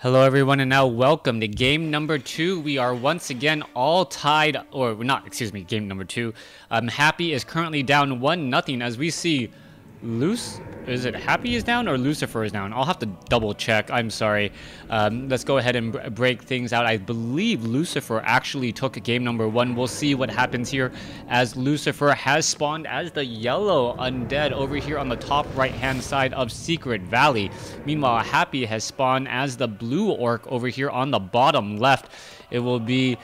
Hello everyone, and now welcome to game number 2. We are once again all tied, or not, excuse me, game number 2. Happy is currently down 1-0 as we see is it Happy is down or Lucifer is down? I'll have to double check. I'm sorry. Let's go ahead and break things out. I believe Lucifer actually took game number 1. We'll see what happens here as Lucifer has spawned as the yellow undead over here on the top right hand side of Secret Valley. Meanwhile, Happy has spawned as the blue orc over here on the bottom left. It will be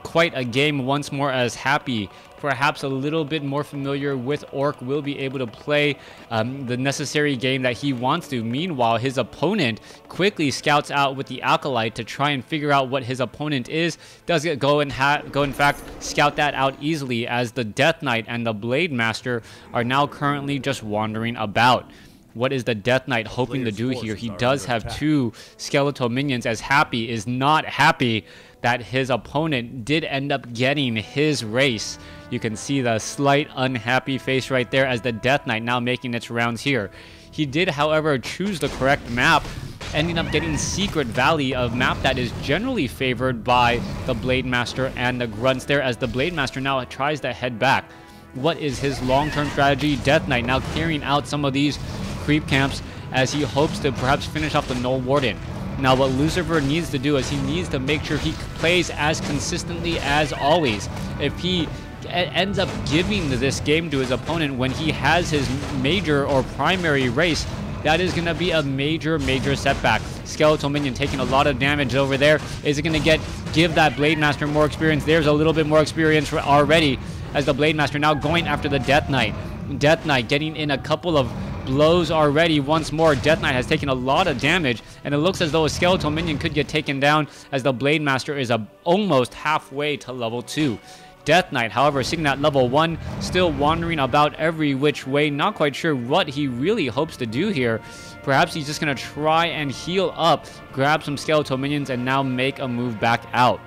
quite a game once more as Happy, perhaps a little bit more familiar with Orc, will be able to play the necessary game that he wants to. Meanwhile, his opponent quickly scouts out with the Acolyte to try and figure out what his opponent is. Does it go in fact scout that out easily as the Death Knight and the Blade Master are now currently just wandering about. What is the Death Knight hoping to do here? He does have 2 skeletal minions as Happy is not happy that his opponent did end up getting his race. You can see the slight unhappy face right there as the Death Knight now making its rounds here. He did, however, choose the correct map, ending up getting Secret Valley, a map that is generally favored by the Blade Master and the Grunts there as the Blade Master now tries to head back. What is his long-term strategy? Death Knight now carrying out some of these creep camps as he hopes to perhaps finish off the Null Warden. Now what Lucifer needs to do is he needs to make sure he plays as consistently as always. If he ends up giving this game to his opponent when he has his major or primary race, that is going to be a major setback. Skeletal minion taking a lot of damage over there. Is it going to give that Blade Master more experience? There's a little bit more experience already as the Blade Master now going after the Death Knight. Death Knight getting in a couple of blows already. Once more, Death Knight has taken a lot of damage, and it looks as though a skeletal minion could get taken down as the Blade Master is almost halfway to level 2. Death Knight, however, sitting at level 1, still wandering about every which way, not quite sure what he really hopes to do here. Perhaps he's just going to try and heal up, grab some skeletal minions, and now make a move back out.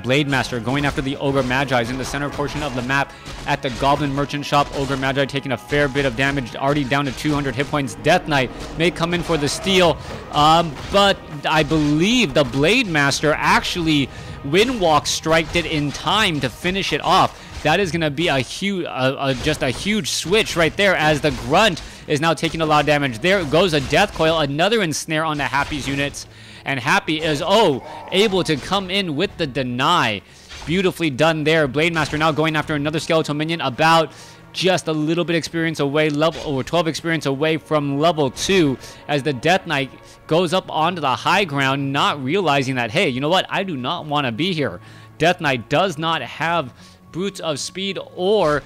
Blade Master going after the Ogre Magi in the center portion of the map at the Goblin Merchant Shop. Ogre Magi taking a fair bit of damage, already down to 200 hit points. Death Knight may come in for the steal, but I believe the Blade Master actually Windwalk striked it in time to finish it off. That is going to be a huge, just a huge switch right there as the Grunt is now taking a lot of damage. There goes a Death Coil, another ensnare on the Happy's units. And Happy is, able to come in with the deny. Beautifully done there. Blade Master now going after another skeletal minion, about just a little bit experience away, 12 experience away from level 2, as the Death Knight goes up onto the high ground, not realizing that, hey, you know what, I do not want to be here. Death Knight does not have Boots of Speed, or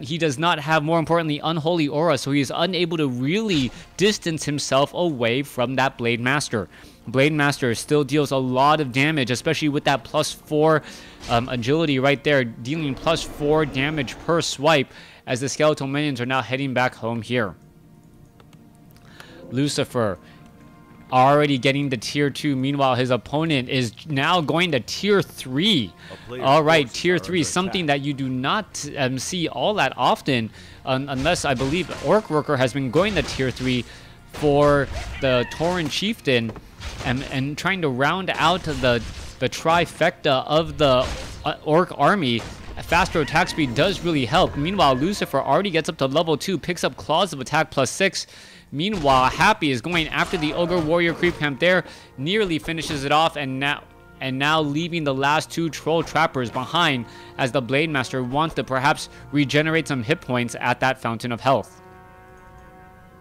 he does not have, more importantly, Unholy Aura, so he is unable to really distance himself away from that Blade Master. Blade Master still deals a lot of damage, especially with that +4 agility right there, dealing +4 damage per swipe as the skeletal minions are now heading back home here. Lucifer already getting to tier 2. Meanwhile, his opponent is now going to tier 3. All right, tier 3, something that you do not see all that often, unless I believe Orc Worker has been going to tier 3 for the Tauren Chieftain, and trying to round out the trifecta of the Orc army. Faster attack speed does really help. Meanwhile, Lucifer already gets up to level 2, picks up Claws of Attack +6. Meanwhile, Happy is going after the Ogre Warrior creep camp there, nearly finishes it off, and now leaving the last 2 Troll Trappers behind as the Blade Master wants to perhaps regenerate some hit points at that Fountain of Health.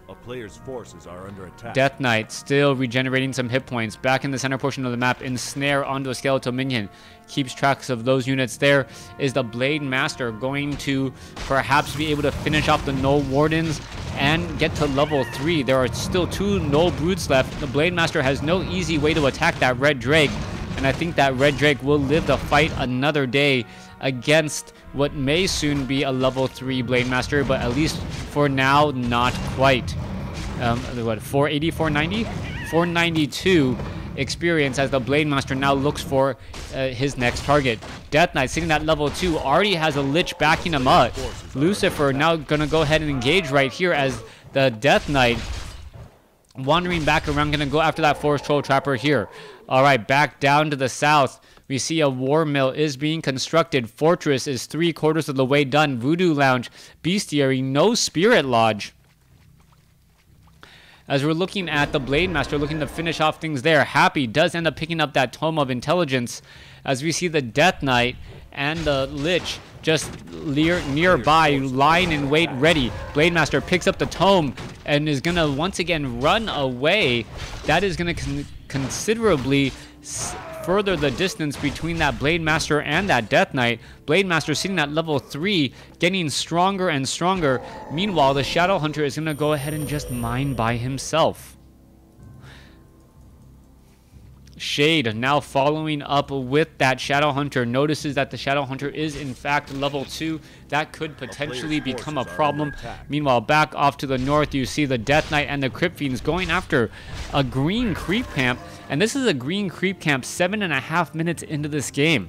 A player's forces are under attack. Death Knight still regenerating some hit points. Back in the center portion of the map, ensnare onto a skeletal minion. Keeps tracks of those units there. Is the Blade Master going to perhaps be able to finish off the Null Wardens and get to level 3? There are still 2 Null Brutes left. The Blade Master has no easy way to attack that Red Drake, and I think that Red Drake will live to fight another day against what may soon be a level 3 Blade Master, but at least for now, not quite. What, 480, 490? 492 experience as the Blade Master now looks for his next target. Death Knight sitting at level 2 already has a Lich backing him up. Lucifer now gonna go ahead and engage right here as the Death Knight Wandering back around, gonna go after that Forest Troll Trapper here. All right, back down to the south. We see a war mill is being constructed. Fortress is 3/4 of the way done. Voodoo Lounge, Bestiary, no Spirit Lodge. As we're looking at the Blade Master, looking to finish off things there. Happy does end up picking up that Tome of Intelligence, as we see the Death Knight and the Lich just nearby, lying in wait, ready. Blade Master picks up the Tome and is gonna once again run away. That is gonna considerably further the distance between that Blade Master and that Death Knight. Blade Master sitting at level 3, getting stronger and stronger. Meanwhile, the Shadow Hunter is gonna go ahead and just mine by himself. Shade now following up with that Shadow Hunter, notices that the Shadow Hunter is in fact level 2. That could potentially become a problem. Meanwhile, back off to the north, you see the Death Knight and the Crypt Fiends going after a green creep camp. And this is a green creep camp 7.5 minutes into this game.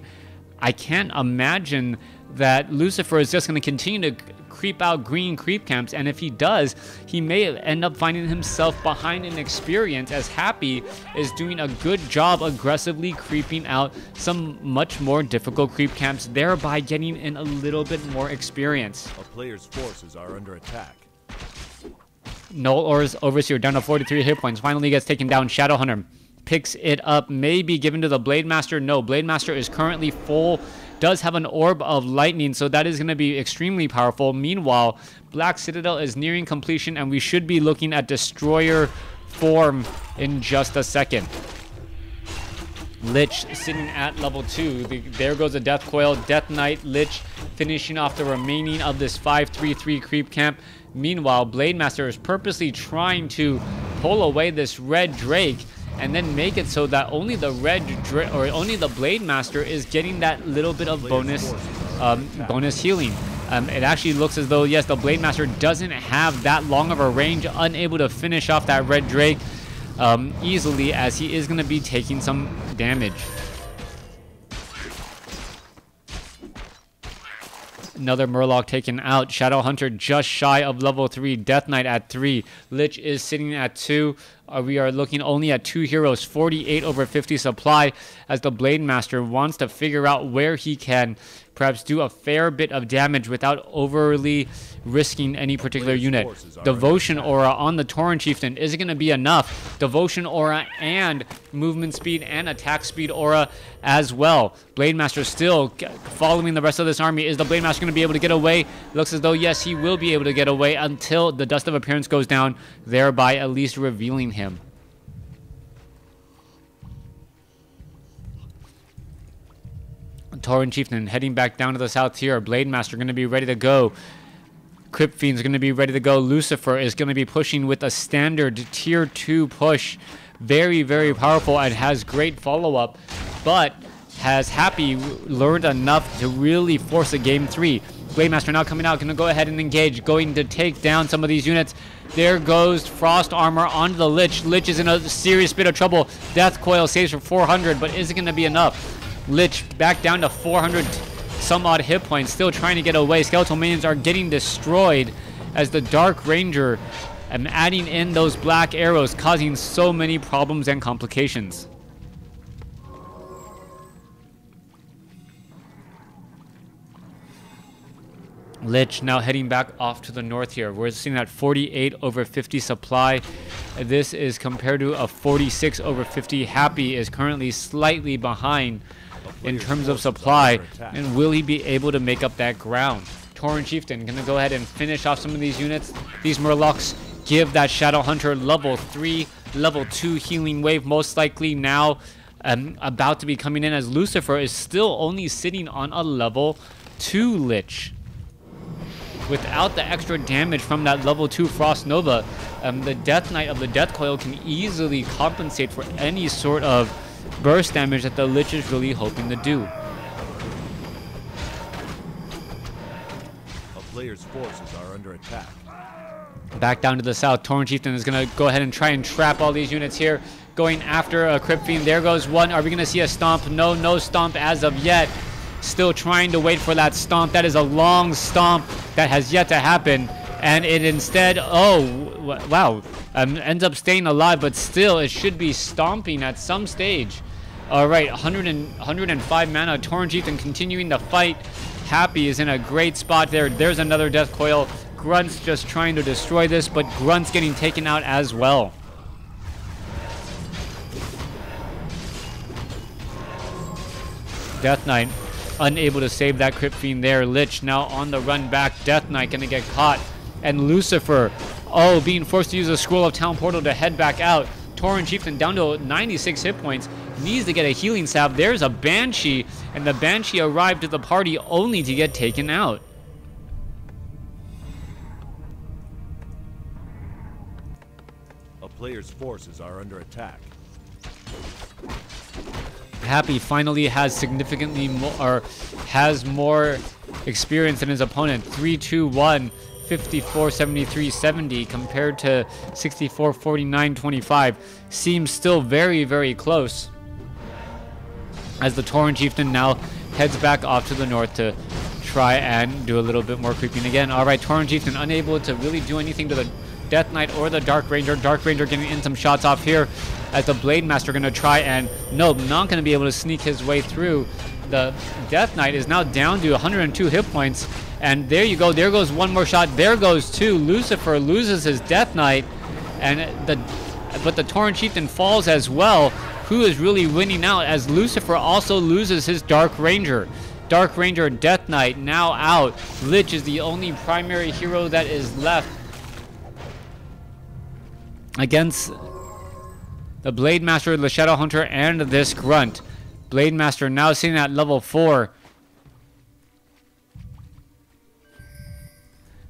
I can't imagine that Lucifer is just going to continue to creep out green creep camps, and if he does, he may end up finding himself behind in experience, as Happy is doing a good job aggressively creeping out some much more difficult creep camps, thereby getting in a little bit more experience. A player's forces are under attack. Null Aura's Overseer down to 43 hit points, finally gets taken down. Shadow Hunter picks it up, may be given to the Blade Master. No, Blade Master is currently full, does have an Orb of Lightning, so that is going to be extremely powerful. Meanwhile, Black Citadel is nearing completion, and we should be looking at Destroyer form in just a second. Lich sitting at level 2. There goes the Death Coil. Death Knight, Lich finishing off the remaining of this 5-3-3 creep camp. Meanwhile, Blade Master is purposely trying to pull away this Red Drake and then make it so that only the only the Blade Master is getting that little bit of bonus healing. It actually looks as though, yes, the Blade Master doesn't have that long of a range, unable to finish off that Red Drake easily, as he is going to be taking some damage. Another Murloc taken out. Shadow Hunter just shy of level 3. Death Knight at 3. Lich is sitting at 2. We are looking only at 2 heroes. 48 over 50 supply, as the Blade Master wants to figure out where he can perhaps do a fair bit of damage without overly risking any particular unit. Devotion Aura on the Tauren Chieftain is going to be enough. Devotion Aura and movement speed and attack speed aura as well. Blade Master still following the rest of this army. Is the Blade Master going to be able to get away? Looks as though, yes, he will be able to get away until the Dust of Appearance goes down, thereby at least revealing him. Tauren Chieftain heading back down to the south here. Blade Master going to be ready to go. Crypt Fiend's going to be ready to go. Lucifer is going to be pushing with a standard tier 2 push. Very, very powerful and has great follow-up, but has Happy learned enough to really force a game 3. Blade Master now coming out, going to go ahead and engage, going to take down some of these units. There goes Frost Armor onto the Lich. Lich is in a serious bit of trouble. Death Coil saves for 400, but is it going to be enough? Lich back down to 400 some odd hit points, still trying to get away. Skeletal minions are getting destroyed as the Dark Ranger adding in those black arrows, causing so many problems and complications. Lich now heading back off to the north here. We're seeing that 48 over 50 supply. This is compared to a 46 over 50. Happy is currently slightly behind in terms of supply, and will he be able to make up that ground? Tauren Chieftain gonna go ahead and finish off some of these units. These Murlocs give that Shadow Hunter level 3, level 2 healing wave, most likely now about to be coming in, as Lucifer is still only sitting on a level 2 Lich. Without the extra damage from that level 2 Frost Nova, the Death Knight of the Death Coil can easily compensate for any sort of burst damage that the Lich is really hoping to do. A player's forces are under attack. Back down to the south, Tauren Chieftain is going to go ahead and try and trap all these units here, going after a Crypt Fiend. There goes one. Are we going to see a stomp? No, no stomp as of yet. Still trying to wait for that stomp. That is a long stomp that has yet to happen, and it instead, oh wow, Ends up staying alive, but still it should be stomping at some stage. All right, 105 mana. Tauren Chieftain continuing to fight. Happy is in a great spot there. There's another Death Coil. Grunt's just trying to destroy this, but Grunt's getting taken out as well. Death Knight unable to save that Crypt Fiend there. Lich now on the run back. Death Knight gonna get caught. And Lucifer, oh, being forced to use a Scroll of Town Portal to head back out. Tauren Chieftain down to 96 hit points. Needs to get a healing salve. There's a Banshee, and the Banshee arrived to the party only to get taken out. A player's forces are under attack. Happy finally has significantly more, or has more experience than his opponent. 3-2-1, 54, 73, 70 compared to 64, 49, 25. Seems still very, very close. As the Tauren Chieftain now heads back off to the north to try and do a little bit more creeping again. All right, Tauren Chieftain unable to really do anything to the Death Knight or the Dark Ranger. Dark Ranger getting in some shots off here as the Blade Master going to try and, nope, not going to be able to sneak his way through. The Death Knight is now down to 102 hit points. And there you go. There goes one more shot. There goes two. Lucifer loses his Death Knight. But the Tauren Chieftain falls as well. Who is really winning out as Lucifer also loses his Dark Ranger. Dark Ranger, Death Knight now out. Lich is the only primary hero that is left against the Blade Master, the Shadow Hunter, and this Grunt. Blade Master now sitting at level 4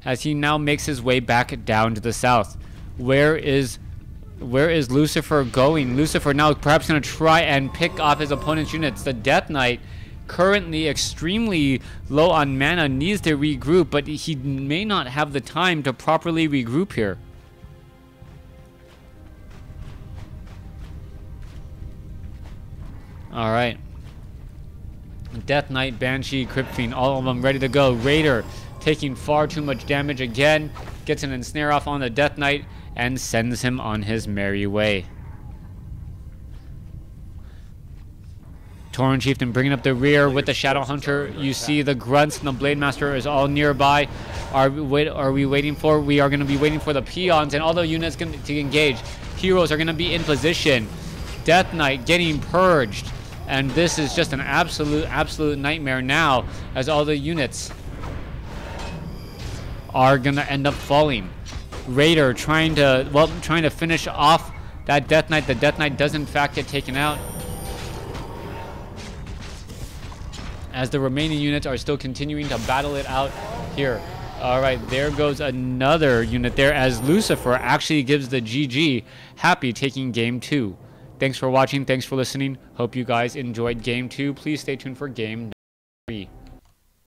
as he now makes his way back down to the south. Where is Lucifer going? Lucifer now perhaps going to try and pick off his opponent's units. The Death Knight, currently extremely low on mana, needs to regroup, but he may not have the time to properly regroup here. All right. Death Knight, Banshee, Crypt Fiend, all of them ready to go. Raider taking far too much damage again. Gets an ensnare off on the Death Knight and sends him on his merry way. Tauren Chieftain bringing up the rear with the Shadow Hunter. You see the Grunts and the Blade Master is all nearby. Are we waiting for? We are going to be waiting for the peons and all the units to engage. Heroes are going to be in position. Death Knight getting purged. And this is just an absolute nightmare now as all the units are going to end up falling. Raider trying to finish off that Death Knight. The Death Knight does in fact get taken out, as the remaining units are still continuing to battle it out here. All right, there goes another unit there as Lucifer actually gives the GG. Happy taking game 2. Thanks for watching. Thanks for listening. Hope you guys enjoyed game 2. Please stay tuned for game 3.